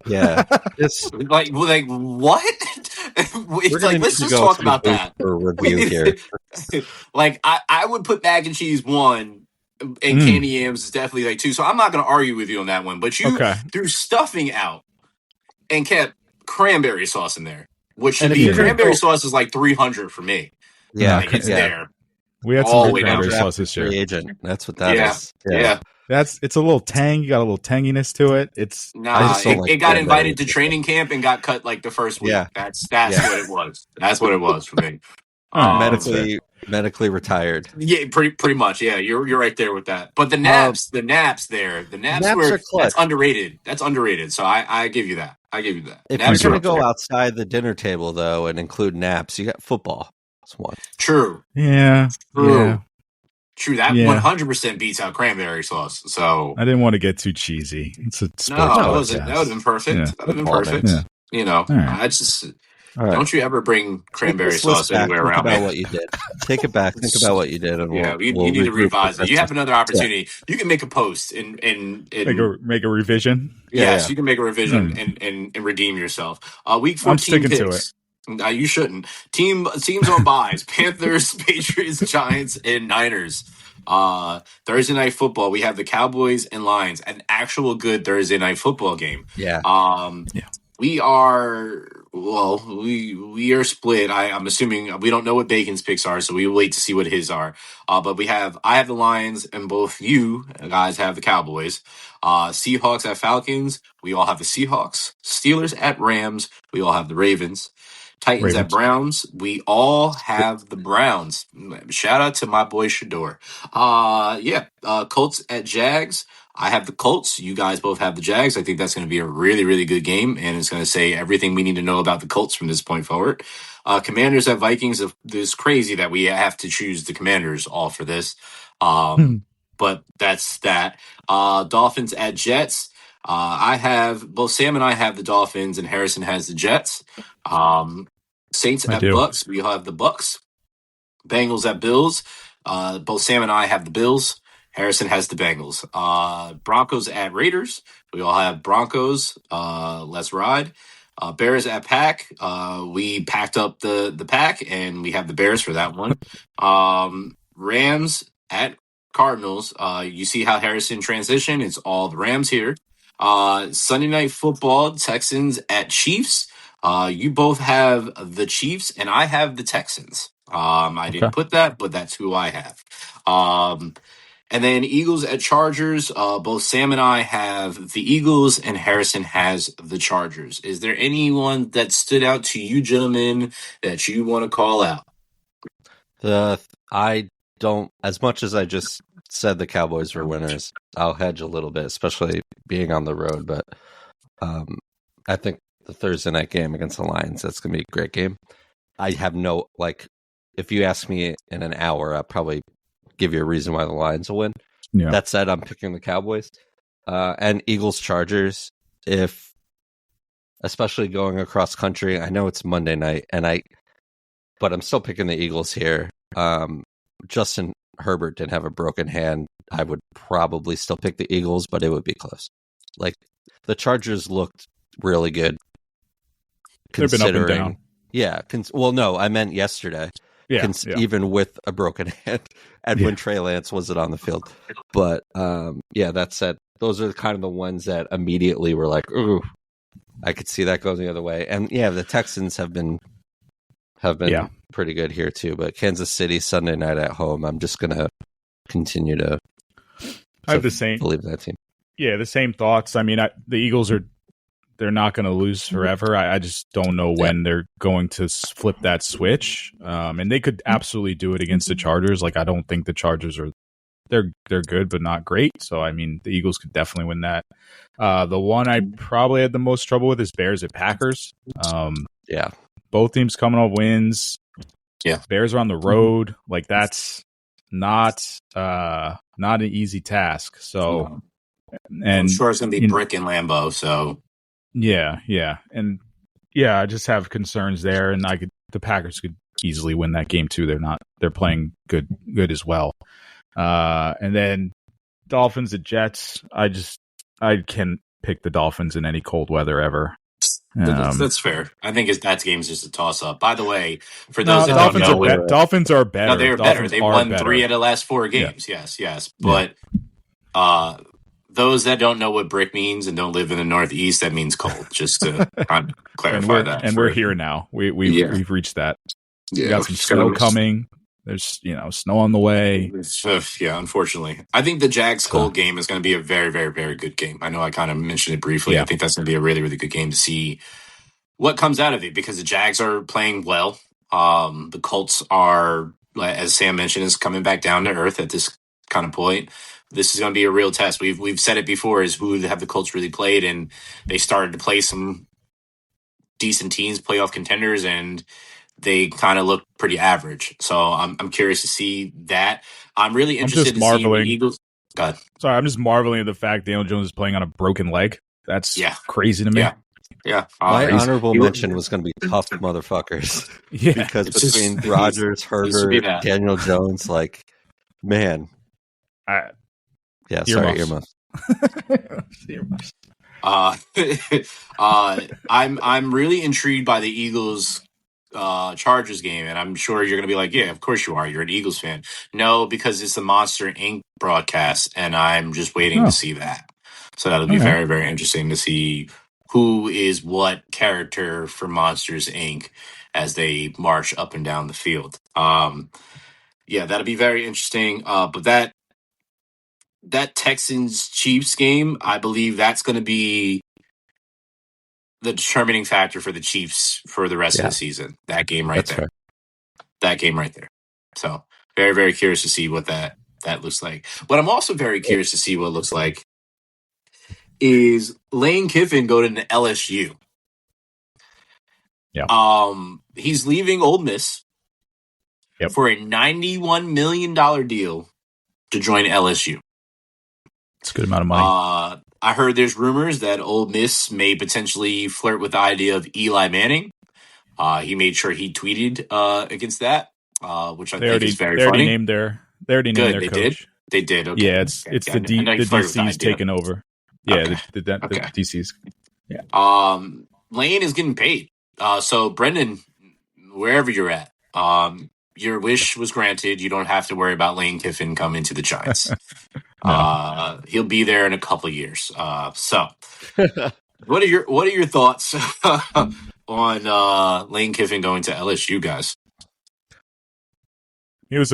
Yeah, it's Like what? we're It's gonna like need let's to just go talk to the about booth that. for a review here. Like I would put mac and cheese 1, and candy yams is definitely like 2. So I'm not going to argue with you on that one. But you Okay. threw stuffing out and kept cranberry sauce in there, which should And if be you're gonna cranberry go, sauce is like 300 for me. yeah, Like it's yeah, there We had some all the good way down. cranberry sauce undrafted this free year. agent. That's what that Yeah, is. yeah. It's a little tang. You got a little tanginess to it. I Nah, just don't like it got cranberry. invited to training camp and got cut like the first week. Yeah, That's yeah. what it was. That's what it was for me. All right, that's fair. Medically retired. Yeah, pretty much. Yeah, you're right there with that. But the naps there, the naps Naps were are clutch. that's underrated. That's underrated. So I give you that. I give you that. If Naps you're are gonna up go there. outside the dinner table though and include naps, you got football. That's one. True. Yeah. True. Yeah. True. That Yeah. 100% beats out cranberry sauce. So I didn't want to get too cheesy. It's a sports no, podcast. that would have been perfect. Yeah. That would have been Football, perfect. man. You know, All right. I just All right. don't you ever bring Take cranberry this list sauce back. anywhere Think around about me. what you did. Take it back. Think about what you did, and Yeah, you we'll need to regroup revise for it. You have Christmas. another opportunity. You can make a post and Make a revision. yes, Yeah. you can make a revision and redeem yourself. Week 14 I'm sticking to picks. You shouldn't. Teams on buys: Panthers, Patriots, Giants, and Niners. Thursday night football. We have the Cowboys and Lions. An actual good Thursday night football game. Yeah. Yeah. We are we are split. I'm assuming we don't know what Bacon's picks are, so we will wait to see what his are. But I have the Lions, and both you guys have the Cowboys. Seahawks at Falcons. We all have the Seahawks. Steelers at Rams. We all have the Ravens. Titans at Ravens. Browns. We all have the Browns. Shout out to my boy Shador. Colts at Jags. I have the Colts. You guys both have the Jags. I think that's going to be a really, really good game, and it's going to say everything we need to know about the Colts from this point forward. Commanders at Vikings. It's crazy that we have to choose the Commanders all for this, but that's that. Dolphins at Jets. I have both Sam and I have the Dolphins, and Harrison has the Jets. Saints I at do. Bucks. We all have the Bucks. Bengals at Bills. Both Sam and I have the Bills. Harrison has the Bengals. Broncos at Raiders. We all have Broncos. Let's ride. Bears at Pack. We packed up the Pack, and we have the Bears for that one. Rams at Cardinals. You see how Harrison transitioned. It's all the Rams here. Sunday night football. Texans at Chiefs. You both have the Chiefs, and I have the Texans. I didn't put that, but that's who I have. And then Eagles at Chargers. Both Sam and I have the Eagles, and Harrison has the Chargers. Is there anyone that stood out to you, gentlemen, that you want to call out? I don't, as much as I just said the Cowboys were winners, I'll hedge a little bit, especially being on the road. But I think the Thursday night game against the Lions, that's going to be a great game. I have no, if you ask me in an hour, I'll probably give you a reason why the Lions will win. Yeah. That said, I'm picking the Cowboys. And Eagles Chargers, especially going across country. I know it's Monday night, but I'm still picking the Eagles here. Justin Herbert didn't have a broken hand. I would probably still pick the Eagles, but it would be close. The Chargers looked really good. They've been up and down. Yeah. No, I meant yesterday. Yeah, Even with a broken hand, and when Trey Lance wasn't on the field. But that said, those are kind of the ones that immediately were like, ooh, I could see that going the other way. And the Texans have been pretty good here too. But Kansas City Sunday night at home, I'm just gonna continue to I have the same believe that team. Yeah, the same thoughts. I mean, the Eagles they're not going to lose forever. I just don't know when they're going to flip that switch. And they could absolutely do it against the Chargers. I don't think the Chargers they're good, but not great. So, I mean, the Eagles could definitely win that. The one I probably had the most trouble with is Bears at Packers. Both teams coming off wins. Yeah. Bears are on the road. That's not an easy task. So, and I'm sure it's going to be brick in Lambeau. So, yeah. And I just have concerns there, and the Packers could easily win that game too. They're playing good as well. And then Dolphins at Jets. I can pick the Dolphins in any cold weather ever. That's fair. I think that game's just a toss up. By the way, for No, those that don't know, Dolphins are better. no, they are better. Dolphins They are won better. 3 out of the last 4 games. Yeah. Yes. But those that don't know what brick means and don't live in the Northeast, that means cold. Just to kind of clarify that. And we're here now. We've reached that. We got some snow coming. There's snow on the way. Yeah, unfortunately. I think the Jags Cold game is going to be a very, very, very good game. I know I kind of mentioned it briefly. Yeah. I think that's going to be a really, really good game to see what comes out of it because the Jags are playing well. The Colts are, as Sam mentioned, is coming back down to earth at this kind of point. This is going to be a real test. We've said it before: is who have the Colts really played, and they started to play some decent teams, playoff contenders, and they kind of look pretty average. So I'm curious to see that. I'm really interested to see the Eagles. God. Sorry, I'm just marveling at the fact Daniel Jones is playing on a broken leg. That's crazy to me. Yeah. My honorable mention was going to be tough motherfuckers. Yeah. Because between Rodgers, Herbert, Daniel Jones, man. Sorry, earmuffs. Earmuffs. I'm really intrigued by the Eagles Chargers game, and I'm sure you're going to be like, yeah, of course you are. You're an Eagles fan. No, because it's the Monster Inc. broadcast, and I'm just waiting to see that. So that'll be very, very interesting to see who is what character for Monsters Inc. as they march up and down the field. That'll be very interesting. But that Texans Chiefs game, I believe that's going to be the determining factor for the Chiefs for the rest of the season. That game right there. Fair. That game right there. So very, very curious to see what that looks like. But I'm also very curious to see what it looks like is Lane Kiffin going to LSU. Yeah. He's leaving Ole Miss for a $91 million deal to join LSU. It's a good amount of money. I heard there's rumors that Ole Miss may potentially flirt with the idea of Eli Manning. He made sure he tweeted against that, which I think is very funny. They already named their coach. They did. Okay. Yeah, it's the DC's taken over. Yeah, the DC's. Yeah. Lane is getting paid. So Brendan, wherever you're at, your wish was granted. You don't have to worry about Lane Kiffin coming to the Giants. No. He'll be there in a couple of years. So what are your thoughts on Lane Kiffin going to LSU, guys? It was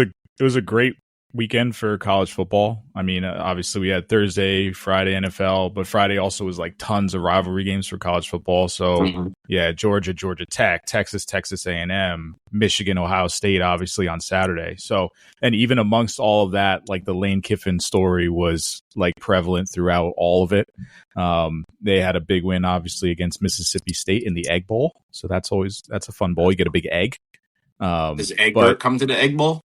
a great weekend for college football. I mean, obviously we had Thursday, Friday NFL, but Friday also was tons of rivalry games for college football. So Georgia Tech, Texas A&M, Michigan, Ohio State, obviously on Saturday. So, and even amongst all of that, the Lane Kiffin story was prevalent throughout all of it. They had a big win, obviously, against Mississippi State in the Egg Bowl. So that's a fun bowl. You get a big egg. Does Egbert come to the Egg Bowl?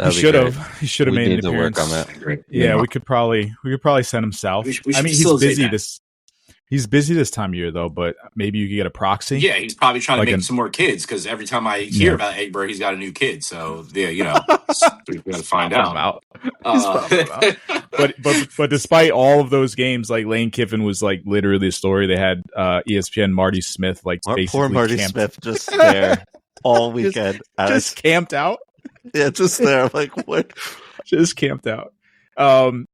He should have. He should have made an appearance. To work on that. Yeah, we could probably send him south. He's busy this time of year though. But maybe you could get a proxy. Yeah, he's probably trying to make some more kids because every time I hear about Egbert, he's got a new kid. So we got to find out. But despite all of those games, Lane Kiffin was literally a story. They had ESPN Marty Smith basically poor Marty Smith just there all weekend, just camped out. Yeah, just there. What? Just camped out. I'm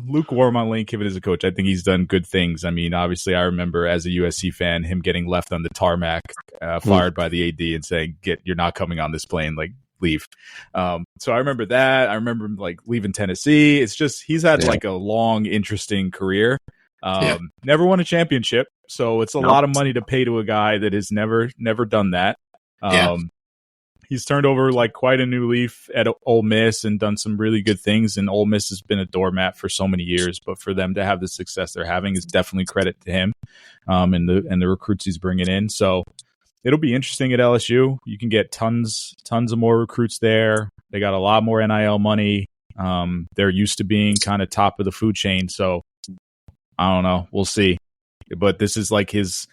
lukewarm on Lane Kiffin as a coach. I think he's done good things. I mean, obviously, I remember as a USC fan him getting left on the tarmac, fired by the AD, and saying, "You're not coming on this plane. Leave." So I remember that. I remember him leaving Tennessee. It's just he's had a long, interesting career. Never won a championship, so it's a lot of money to pay to a guy that has never done that. He's turned over quite a new leaf at Ole Miss and done some really good things. And Ole Miss has been a doormat for so many years, but for them to have the success they're having is definitely credit to him, and the recruits he's bringing in. So it'll be interesting at LSU. You can get tons of more recruits there. They got a lot more NIL money. They're used to being kind of top of the food chain. So I don't know. We'll see. But this is his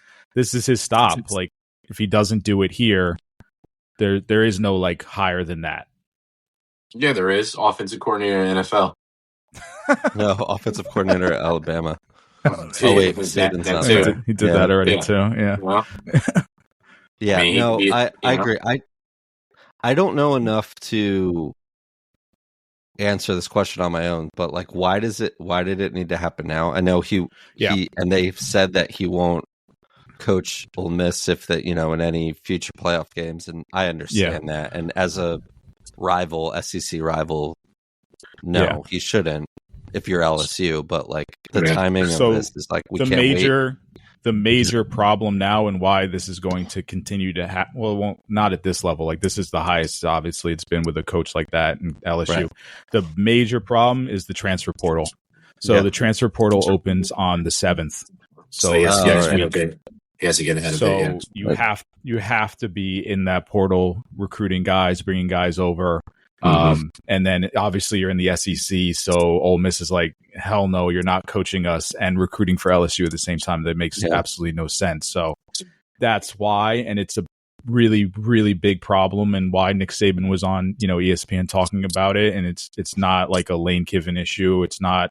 stop. If he doesn't do it here, there is no higher than that. Yeah, there is offensive coordinator in NFL. No, offensive coordinator at Alabama. Oh Wait, Saban's not too. there. He did Yeah. that already Yeah. too. Yeah. Well, Yeah, I mean, no, I you know, agree. I don't know enough to answer this question on my own, but like, why did it need to happen now? I know he and they've said that he won't coach Ole Miss if that, in any future playoff games, and I understand that. And as a rival, SEC rival, no, he shouldn't if you're LSU, but like the timing of this is like we can't wait. The major problem now and why this is going to continue to happen. Well, it won't, not at this level. Like this is the highest, obviously, it's been with a coach like that in LSU. Right. The major problem is the transfer portal. So the transfer portal opens on the 7th. So he has to get next ahead week. He has to get ahead of So it. Yeah. you have to be in that portal, recruiting guys, bringing guys over. And then obviously you're in the SEC, so Ole Miss is like, hell no, you're not coaching us and recruiting for LSU at the same time. That makes absolutely no sense. So that's why, and it's a really, really big problem, and why Nick Saban was on, ESPN talking about it. And it's not like a Lane Kiffin issue. It's not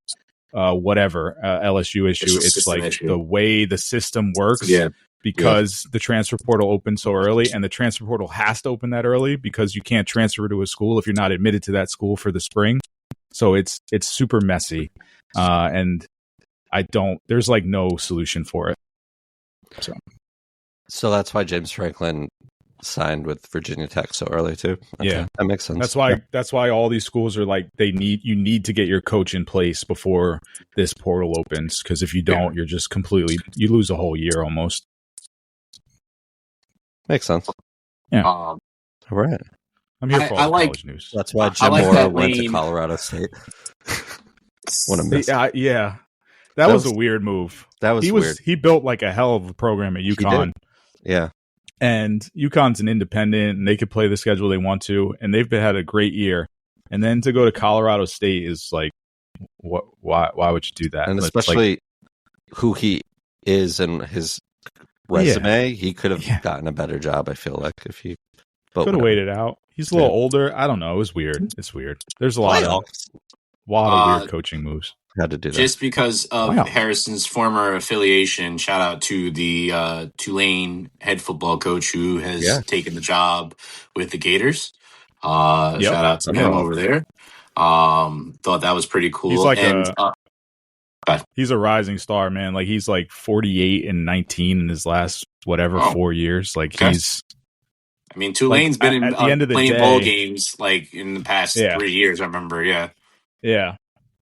LSU issue. It's like issue. The way the system works. Yeah. Because the transfer portal opens so early, and the transfer portal has to open that early because you can't transfer to a school if you're not admitted to that school for the spring. So it's super messy. And there's like no solution for it. So that's why James Franklin signed with Virginia Tech so early too. Okay. Yeah, that makes sense. That's why all these schools are like, you need to get your coach in place before this portal opens. Cause if you don't, you're just you lose a whole year almost. Makes sense. Yeah. All right. I'm here for all the college news. That's why Jim Moore went to Colorado State. What a miss. Yeah. That was a weird move. That was weird. He built like a hell of a program at UConn. Yeah. And UConn's an independent, and they could play the schedule they want to, and they've had a great year. And then to go to Colorado State is like, what? Why would you do that? And especially who he is and his resume, he could have gotten a better job, I feel like, if he could have waited out. He's a little older. I don't know. It was weird. It's weird. There's a lot of weird coaching moves. Had to do that. Just because of Harrison's former affiliation, shout out to the Tulane head football coach who has taken the job with the Gators. Shout out to him over there. Thought that was pretty cool. He's like he's a rising star, man. Like he's like 48 and 19 in his last 4 years. Like he's. I mean, Tulane's been at the end of the playing day, bowl games like in the past 3 years. I remember, yeah.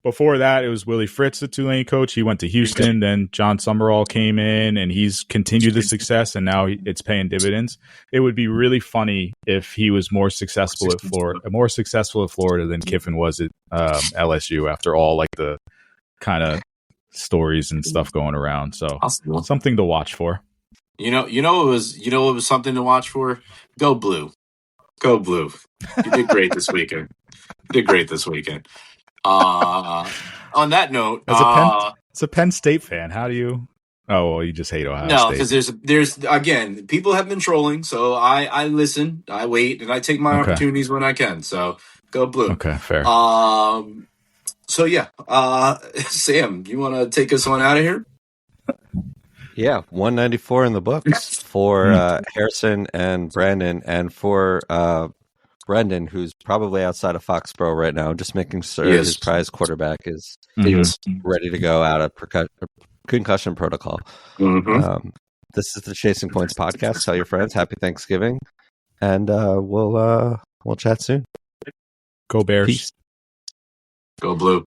Before that, it was Willie Fritz, the Tulane coach. He went to Houston. Then John Summerall came in, and he's continued the success, and now it's paying dividends. It would be really funny if he was more successful at Florida than Kiffin was at LSU. After all, like the kind of stories and stuff going around, so something to watch for. It was something to watch for. Go Blue. You did great this weekend. On that note, as a Penn State fan, how do you? Oh, well, you just hate Ohio State. No, because there's again, people have been trolling, so I listen, I wait, and I take my opportunities when I can. So go Blue. Okay, fair. So yeah, Sam, you want to take us on out of here? Yeah, 194 in the books for Harrison and Brandon, and for Brendan, who's probably outside of Foxborough right now, just making sure his prize quarterback is ready to go out of concussion protocol. This is the Chasing Points podcast. Tell your friends. Happy Thanksgiving, and we'll chat soon. Go Bears. Peace. Go Blue.